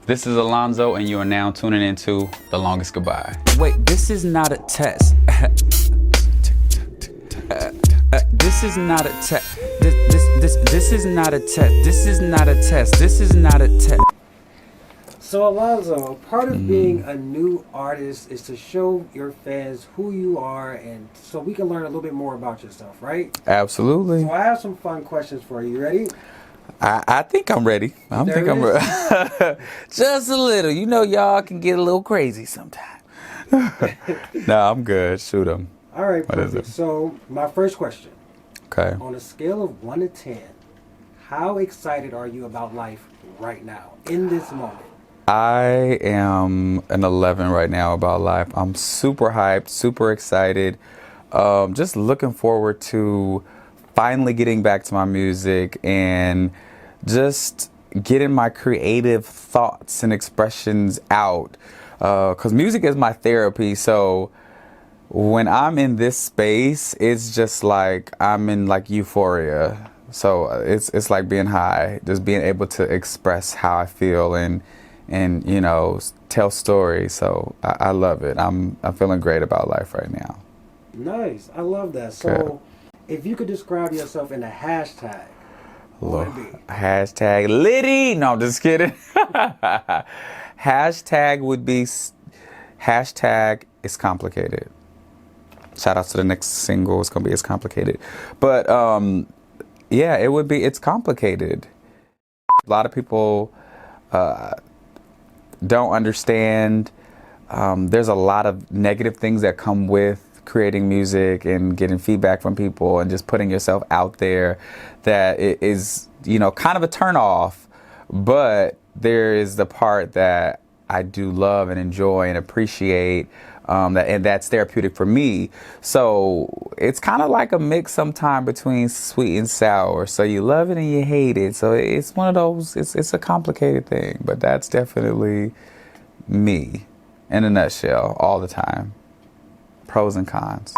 This is Alonzo, and you are now tuning into The Longest Goodbye. Wait, this is not a test. This is not a test. This is not a test. This is not a test. This is not a test. So Alonzo, part of being a new artist is to show your fans who you are, and so we can learn a little bit more about yourself, right? Absolutely. So I have some fun questions for you. You ready? I think I'm ready. I'm ready. Just a little. You know, y'all can get a little crazy sometimes. No, I'm good. Shoot them. All right, perfect. So my first question. Okay. On a scale of 1 to 10, how excited are you about life right now, in this moment? I am an 11 right now about life. I'm super hyped, super excited. Just looking forward to finally getting back to my music and just getting my creative thoughts and expressions out. Because music is my therapy. So when I'm in this space, it's just like I'm in like euphoria. So it's like being high, just being able to express how I feel and you know, tell stories. So I love it. I'm feeling great about life right now. Nice. I love that. So if you could describe yourself in a hashtag, what would it be? Hashtag Liddy. No, I'm just kidding. Hashtag would be hashtag it's complicated. Shout out to the next single. It's going to be It's Complicated. But yeah, it would be It's Complicated. A lot of people don't understand. There's a lot of negative things that come with creating music and getting feedback from people and just putting yourself out there that it is, you know, kind of a turn off. But there is the part that I do love and enjoy and appreciate, and that's therapeutic for me. So it's kind of like a mix sometime between sweet and sour. So you love it and you hate it. So it's one of those, it's a complicated thing, but that's definitely me in a nutshell all the time. Pros and cons.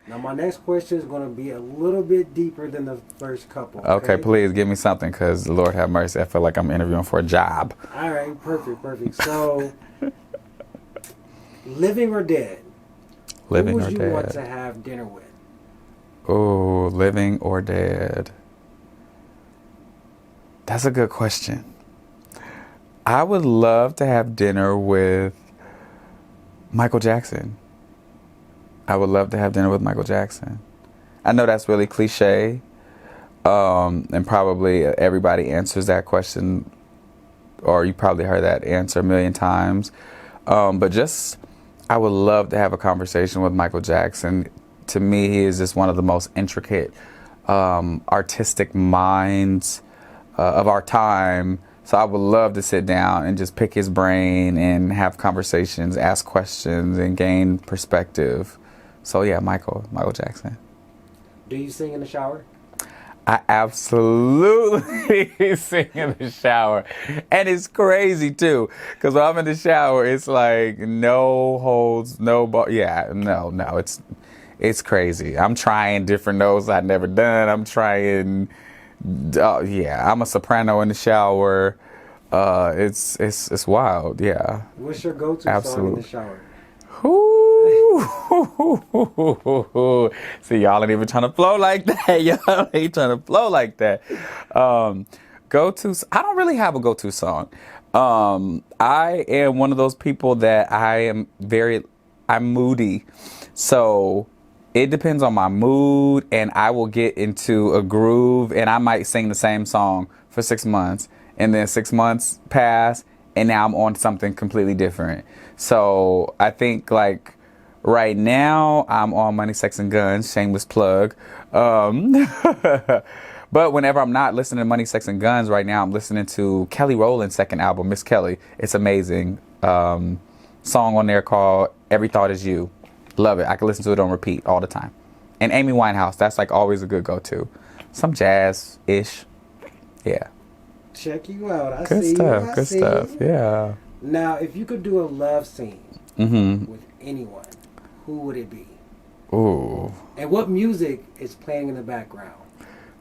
Now my next question is going to be a little bit deeper than the first couple. Okay, please give me something, because Lord have mercy, I feel like I'm interviewing for a job. All right, perfect. So, living or dead? Living or dead? Who would you want dead? to have dinner with? Oh, living or dead? That's a good question. I would love to have dinner with Michael Jackson. I would love to have dinner with Michael Jackson. I know that's really cliche, and probably everybody answers that question, or you probably heard that answer a million times. But just, I would love to have a conversation with Michael Jackson. To me, he is just one of the most intricate artistic minds of our time. So I would love to sit down and just pick his brain and have conversations, ask questions, and gain perspective. So yeah, Michael Jackson. Do you sing in the shower? I absolutely sing in the shower. And it's crazy too, because when I'm in the shower, it's like no holds, no bar. Yeah, no, it's crazy. I'm trying different notes I've never done. I'm trying, I'm a soprano in the shower. It's wild, yeah. What's your go-to song in the shower? See, y'all ain't even trying to flow like that. Y'all ain't trying to flow like that. Go-to, I don't really have a go-to song. I am one of those people that I'm moody. So it depends on my mood, and I will get into a groove, and I might sing the same song for 6 months, and then 6 months pass, and now I'm on something completely different. So I think like right now I'm on Money, Sex, and Guns, shameless plug. But whenever I'm not listening to Money, Sex, and Guns right now, I'm listening to Kelly Rowland's second album, Miss Kelly. It's amazing. Song on there called Every Thought Is You. Love it. I can listen to it on repeat all the time. And Amy Winehouse, that's like always a good go-to. Some jazz-ish. Yeah. Check you out. I good see stuff. you. Good stuff. Yeah. Now, if you could do a love scene with anyone, who would it be? Ooh. And what music is playing in the background?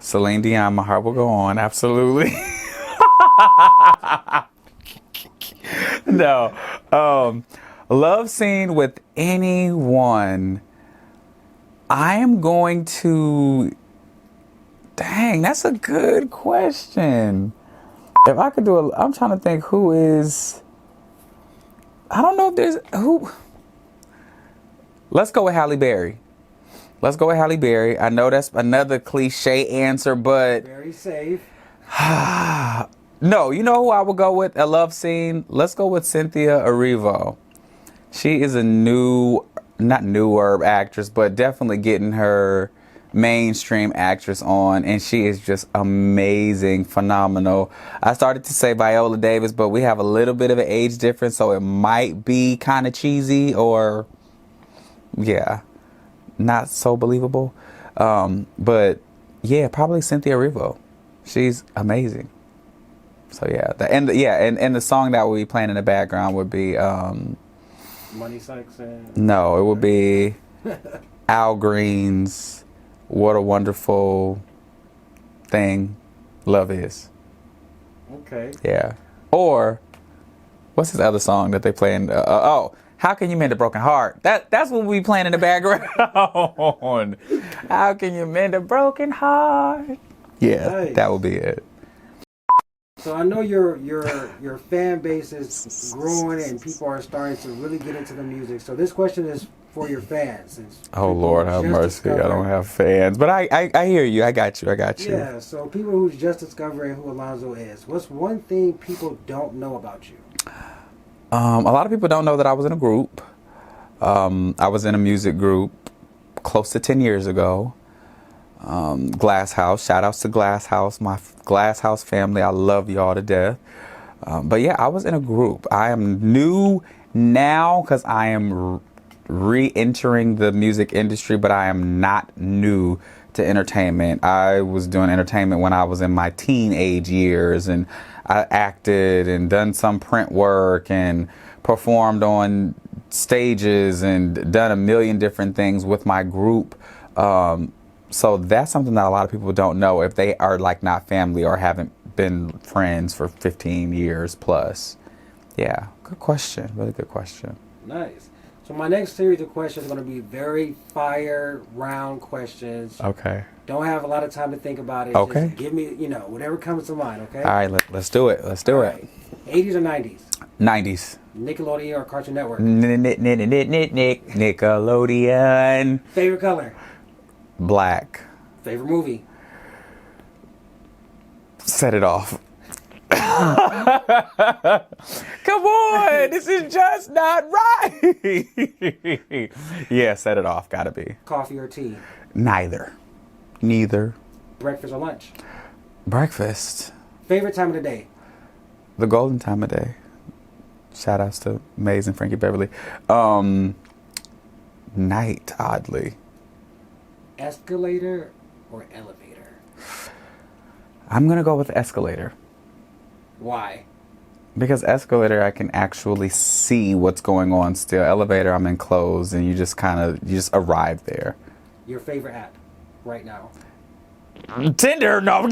Celine Dion, My Heart Will Go On. Absolutely. No. Love scene with anyone. I am going to. Dang, that's a good question. If I could do I'm trying to think who is. I don't know if there's who. Let's go with Halle Berry. Let's go with Halle Berry. I know that's another cliche answer, but Very safe. no, you know who I would go with? A love scene. Let's go with Cynthia Erivo. She is a not newer actress, but definitely getting her mainstream actress on, and she is just amazing, phenomenal. I started to say Viola Davis, but we have a little bit of an age difference, so it might be kind of cheesy or, yeah, not so believable. But yeah, probably Cynthia Erivo. She's amazing. So yeah, and the song that would be playing in the background would be Money Sykes and... No, it would be Al Green's "What a Wonderful Thing Love Is." Okay. Yeah. Or what's his other song that they play in? How Can You Mend a Broken Heart? That's what we playing in the background. How can you mend a broken heart? Yeah, Nice. That would be it. So I know your fan base is growing and people are starting to really get into the music. So this question is for your fans. Since Oh Lord, have just mercy. I don't discovering- have fans, but I hear you. I got you. Yeah. So people who's just discovering who Alonzo is, what's one thing people don't know about you? A lot of people don't know that I was in a group. I was in a music group close to 10 years ago. Glass House. Shout outs to Glass House, my Glass House family. I love y'all to death. But yeah, I was in a group. I am new now because I am re-entering the music industry, but I am not new to entertainment. I was doing entertainment when I was in my teenage years, and I acted and done some print work and performed on stages and done a million different things with my group. So that's something that a lot of people don't know if they are like not family or haven't been friends for 15 years plus. Yeah, good question. Really good question. Nice. So my next series of questions are going to be very fire round questions. Okay. Don't have a lot of time to think about it. Okay. Just give me, whatever comes to mind, okay? All right, let's do it. Let's do All it. right. 80s or 90s? 90s. Nickelodeon or Cartoon Network? Nickelodeon. Favorite color? Black. Favorite movie? Set it off. Come on, this is just not right. Yeah, set it off. Gotta be. Coffee or tea? Neither. Breakfast or lunch? Breakfast. Favorite time of the day? The golden time of day. Shout outs to Maze and Frankie Beverly. Night, oddly. Escalator or elevator? I'm gonna go with escalator. Why? Because escalator, I can actually see what's going on still. Elevator, I'm enclosed and you just arrive there. Your favorite app right now? Tinder? No,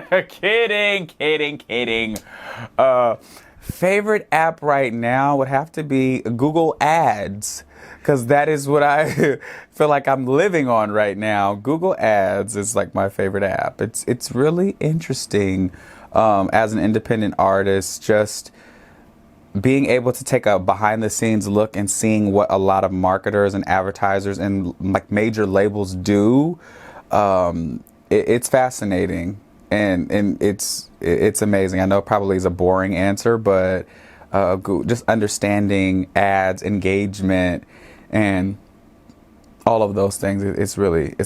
I'm kidding. Favorite app right now would have to be Google Ads, because that is what I feel like I'm living on right now. Google Ads is like my favorite app. It's really interesting as an independent artist, just being able to take a behind the scenes look and seeing what a lot of marketers and advertisers and like major labels do. It's fascinating and it's amazing. I know it probably is a boring answer, but just understanding ads, engagement, and all of those things, it's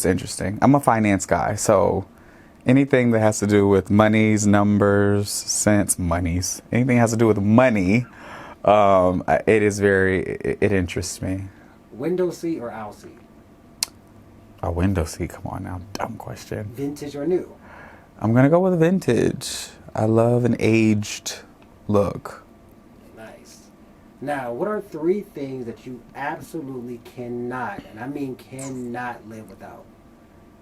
interesting. I'm a finance guy, so anything that has to do with monies, numbers, cents, anything that has to do with money, it interests me. Window seat or aisle seat? A window seat, come on now, dumb question. Vintage or new? I'm gonna go with vintage. I love an aged look. Nice. Now, what are 3 things that you absolutely cannot, and I mean cannot live without?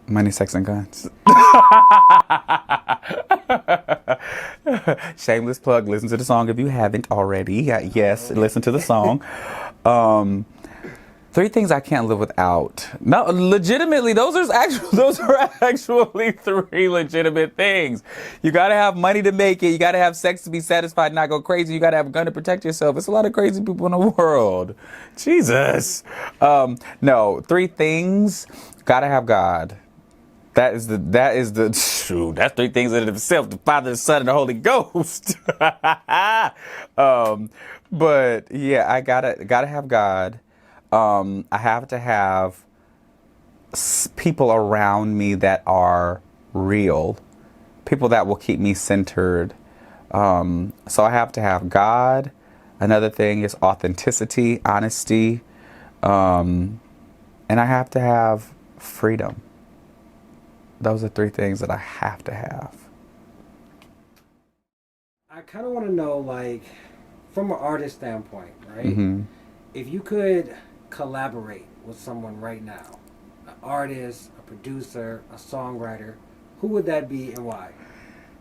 Money, sex, and guns. Shameless plug. Listen to the song if you haven't already. Yes, listen to the song. Three things I can't live without. No, legitimately, those are actually three legitimate things. You gotta have money to make it. You gotta have sex to be satisfied, not go crazy. You gotta have a gun to protect yourself. It's a lot of crazy people in the world. Jesus. No, three things. Gotta have God. That's three things in itself: the Father, the Son, and the Holy Ghost. But yeah, I gotta have God. I have to have people around me that are real, people that will keep me centered. So I have to have God. Another thing is authenticity, honesty, and I have to have freedom. Those are three things that I have to have. I kind of want to know, like, from an artist standpoint, right? Mm-hmm. If you could collaborate with someone right now, an artist, a producer, a songwriter, who would that be and why?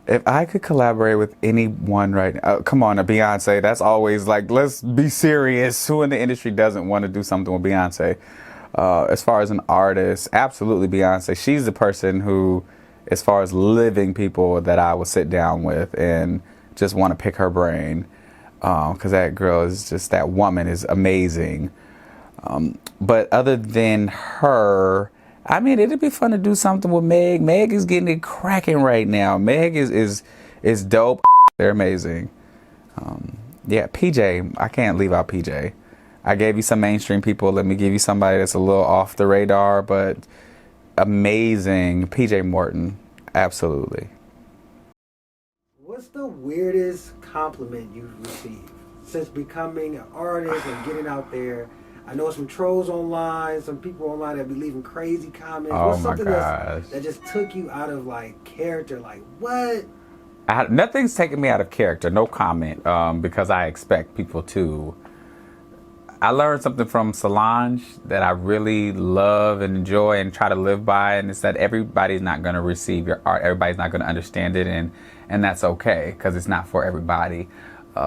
If I could collaborate with anyone right now, come on, a Beyonce, that's always like, let's be serious. Who in the industry doesn't want to do something with Beyonce? As far as an artist, absolutely Beyonce. She's the person who, as far as living people, that I would sit down with and just want to pick her brain. Because that girl is just, that woman is amazing. But other than her, I mean, it'd be fun to do something with Meg. Meg is getting it cracking right now. Meg is dope. They're amazing. Yeah, PJ, I can't leave out PJ. I gave you some mainstream people. Let me give you somebody that's a little off the radar, but amazing. PJ Morton, absolutely. What's the weirdest compliment you've received since becoming an artist and getting out there? I know some trolls online, some people online that be leaving crazy comments. Oh, What's my something gosh. that just took you out of, like, character? Like, what? Nothing's taken me out of character, no comment, because I expect people to. I learned something from Solange that I really love and enjoy and try to live by, and it's that everybody's not going to receive your art, everybody's not going to understand it, and that's okay, because it's not for everybody.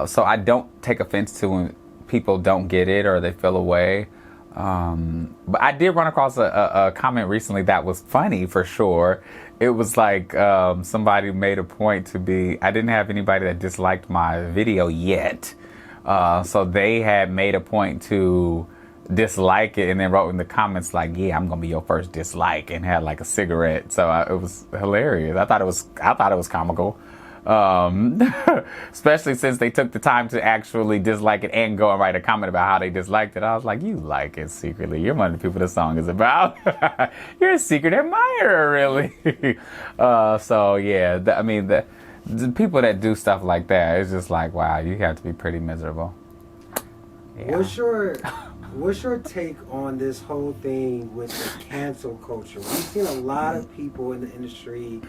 So I don't take offense to when people don't get it or they feel away. But I did run across a comment recently that was funny for sure. It was like somebody made a point to be, I didn't have anybody that disliked my video yet. So they had made a point to dislike it and then wrote in the comments like, yeah, I'm going to be your first dislike, and had like a cigarette. So it was hilarious. I thought it was comical. Especially since they took the time to actually dislike it and go and write a comment about how they disliked it. I was like, you like it secretly. You're one of the people the song is about. You're a secret admirer, really. So yeah, the people that do stuff like that, it's just like, wow, you have to be pretty miserable. Yeah. What's your take on this whole thing with the cancel culture? We've seen a lot of people in the industry.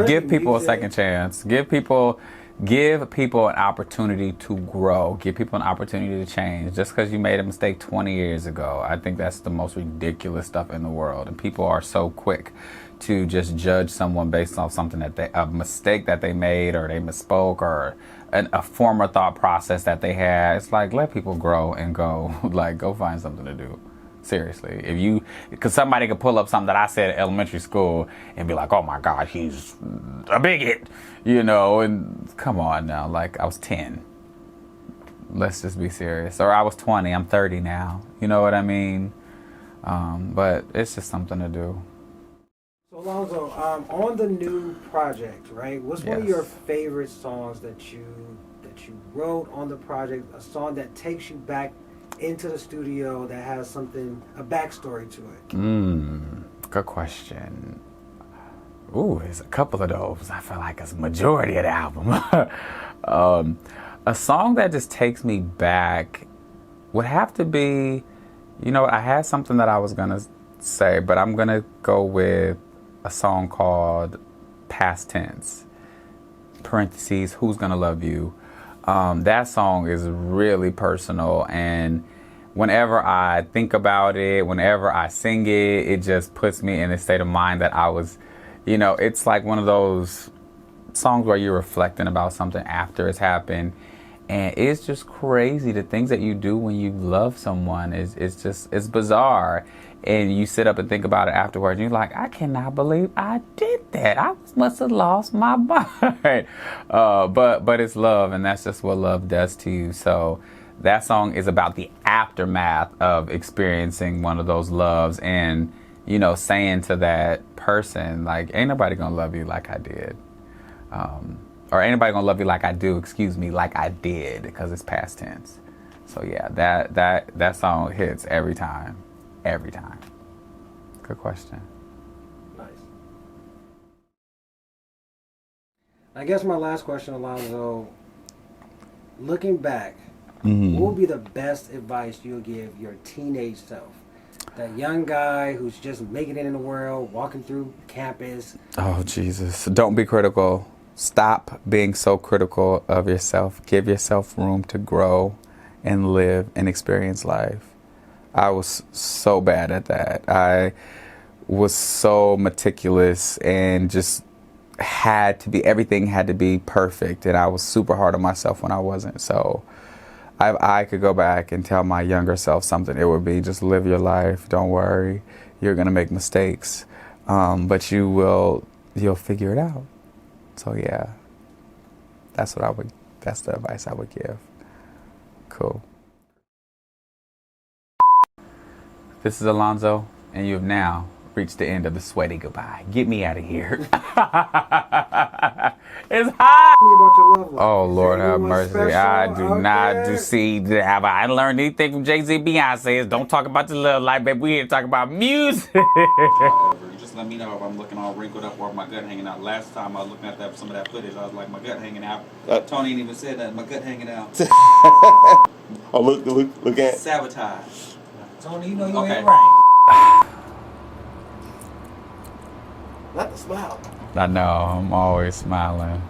Give people a second chance. Give people an opportunity to grow. Give people an opportunity to change. Just because you made a mistake 20 years ago, I think that's the most ridiculous stuff in the world. And people are so quick to just judge someone based off something a mistake that they made, or they misspoke, or a former thought process that they had. It's like, let people grow and go. Like, go find something to do. Seriously, because somebody could pull up something that I said in elementary school and be like, oh my God, he's a bigot, and come on now, like, I was 10. Let's just be serious. Or I was 20, I'm 30 now. You know what I mean? But it's just something to do. So Alonzo, on the new project, right? What's one of your favorite songs that you wrote on the project? A song that takes you back into the studio, that has a backstory to it? Good question. Ooh, there's a couple of those. I feel like it's a majority of the album. A song that just takes me back would have to be, I had something that I was gonna say, but I'm gonna go with a song called Past Tense, parentheses, Who's Gonna Love You. That song is really personal, and whenever I think about it, whenever I sing it, it just puts me in a state of mind that I was, it's like one of those songs where you're reflecting about something after it's happened. And it's just crazy, the things that you do when you love someone it's bizarre. And you sit up and think about it afterwards, and you're like, I cannot believe I did that. I must have lost my mind. But it's love, and that's just what love does to you. So that song is about the aftermath of experiencing one of those loves, and saying to that person, like, ain't nobody gonna love you like I did. Or ain't nobody gonna love you like I do, like I did, because it's past tense. So yeah, that song hits every time. Every time. Good question. Nice. I guess my last question, Alonzo, looking back, what would be the best advice you'll give your teenage self? That young guy who's just making it in the world, walking through campus. Oh, Jesus. Don't be critical. Stop being so critical of yourself. Give yourself room to grow and live and experience life. I was so bad at that. I was so meticulous and just everything had to be perfect. And I was super hard on myself when I wasn't. So if I could go back and tell my younger self something, it would be just live your life. Don't worry. You're going to make mistakes. But you'll figure it out. So yeah, that's the advice I would give. Cool. This is Alonzo, and you have now reached the end of the sweaty goodbye. Get me out of here. It's hot. Oh, Lord have mercy. I do not see. Have I learned anything from Jay-Z, Beyonce? Is don't talk about the love life, baby. We here to talk about music. Just let me know if I'm looking all wrinkled up or if my gut hanging out. Last time I was looking at some of that footage, I was like, my gut hanging out. Tony ain't even said that. My gut hanging out. Oh, look at sabotage. Tony, you ain't right. Not the smile. I know. I'm always smiling.